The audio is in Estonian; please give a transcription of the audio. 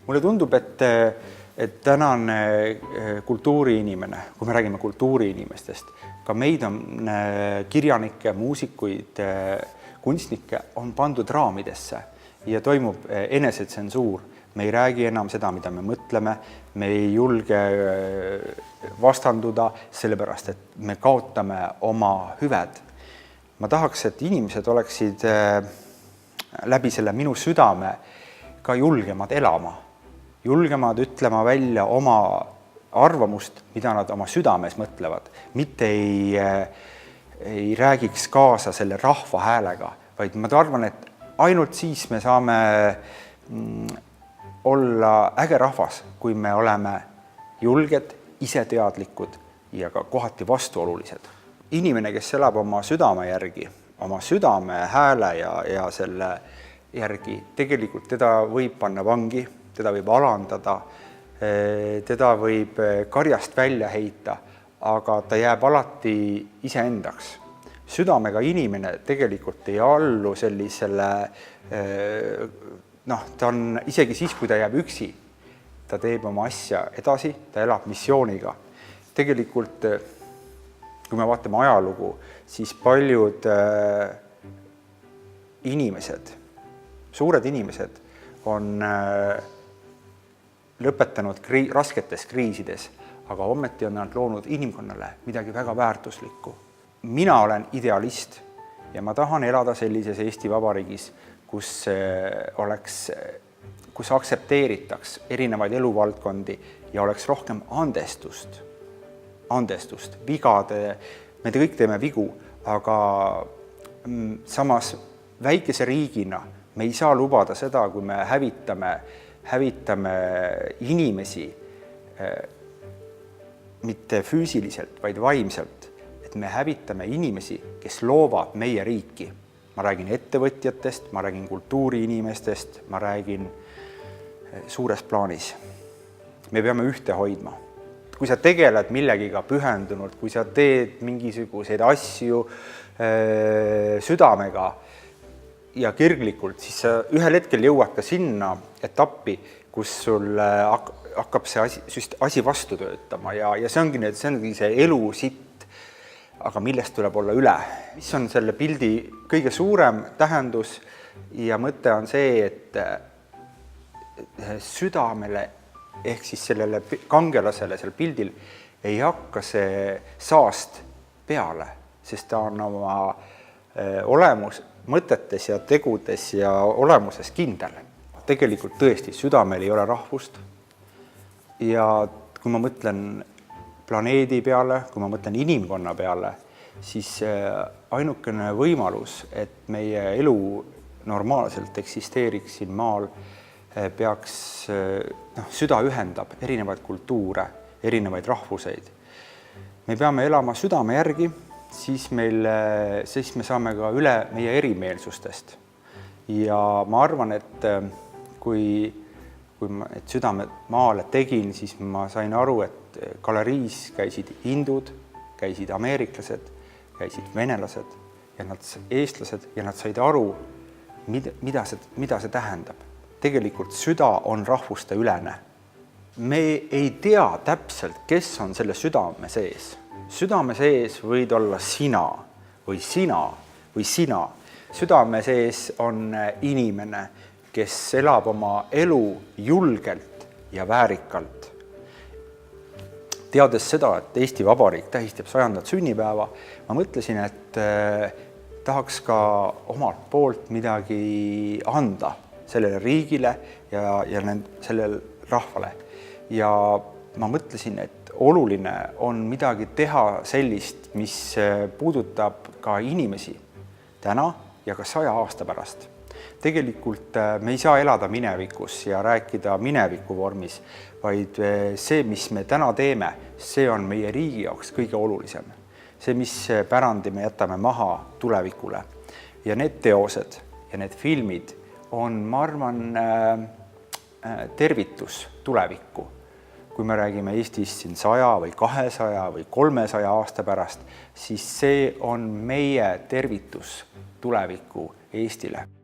Mulle tundub, et tänane kultuuriinimene, kui me räägime kultuuriinimestest, ka meid on kirjanikke, muusikuid, kunstnikke on pandud raamidesse ja toimub enesetsensuur. Me ei räägi enam seda, mida me mõtleme, me ei julge vastanduda, sellepärast et me kaotame oma hüved. Ma tahaks, et inimesed oleksid läbi selle minu südame ka julgemad elama, julgemad ütlema välja oma arvamust, mida nad oma südames mõtlevad, mitte ei räägiks kaasa selle rahva häälega, vaid ma arvan, et ainult siis me saame olla äge rahvas, kui me oleme julged, iseteadlikud ja ka kohati vastuolulised. Inimene, kes elab oma südame järgi, oma südame hääle ja selle järgi, tegelikult teda võib panna vangi, teda võib alandada, teda võib karjast välja heita, aga ta jääb alati iseendaks. Südamega inimene tegelikult ei allu sellisele ta on isegi siis, kui ta jääb üksi, ta teeb oma asja edasi, ta elab missiooniga. Tegelikult, kui me vaatame ajalugu, siis paljud inimesed, suured inimesed on lõpetanud rasketes kriisides, aga ometi on nad loonud inimkonnale midagi väga väärtuslikku. Mina olen idealist ja ma tahan elada sellises Eesti Vabariigis, kus aktsepteeritaks erinevaid eluvaldkondi ja oleks rohkem andestust, vigade, me kõik teeme vigu, aga samas väikese riigina me ei saa lubada seda, kui me hävitame inimesi mitte füüsiliselt, vaid vaimselt, et me hävitame inimesi, kes loovad meie riiki. Ma räägin ettevõtjatest, ma räägin kultuuriinimestest, ma räägin suures plaanis. Me peame ühte hoidma. Kui sa tegeled millegiga pühendunult, kui sa teed mingisuguseid asju südamega ja kirglikult, siis sa ühel hetkel jõuad ka sinna etappi, kus sul hakkab see asi vastu töötama ja see ongi see elu sitt, aga millest tuleb olla üle. Mis on selle pildi kõige suurem tähendus ja mõte on see, et südamele ehk siis sellele kangelasele seal pildil ei hakka see saast peale, sest ta on oma mõtetes ja tegudes ja olemuses kindel. Tegelikult tõesti, südamel ei ole rahvust ja kui ma mõtlen planeedi peale, kui ma mõtlen inimkonna peale, siis ainukene võimalus, et meie elu normaalselt eksisteeriks siin maal, peaks, süda ühendab erinevaid kultuure, erinevaid rahvuseid. Me peame elama südame järgi, siis me saame ka üle meie erimeelsustest. Ja ma arvan, et kui ma südame maale tegin, siis ma sain aru, et galeriis käisid hindud, käisid ameeriklased, käisid venelased ja eestlased ja nad said aru, mida see tähendab. Tegelikult süda on rahvuste ülene. Me ei tea täpselt, kes on selle südame sees. Südame sees võid olla sina või sina või sina. Südame sees on inimene, kes elab oma elu julgelt ja väärikalt. Teades seda, et Eesti Vabariik tähistab 100. sünnipäeva, ma mõtlesin, et tahaks ka omalt poolt midagi anda sellele riigile ja sellele rahvale. Ja ma mõtlesin, et oluline on midagi teha sellist, mis puudutab ka inimesi täna ja ka 100 aasta pärast. Tegelikult me ei saa elada minevikus ja rääkida mineviku vormis, vaid see, mis me täna teeme, see on meie riigi jaoks kõige olulisem. See, mis pärandi me jätame maha tulevikule. Ja need teosed ja need filmid on, ma arvan, tervitus tulevikku. Kui me räägime Eestist siin 100 või 200 või 300 aasta pärast, siis see on meie tervitus tuleviku Eestile.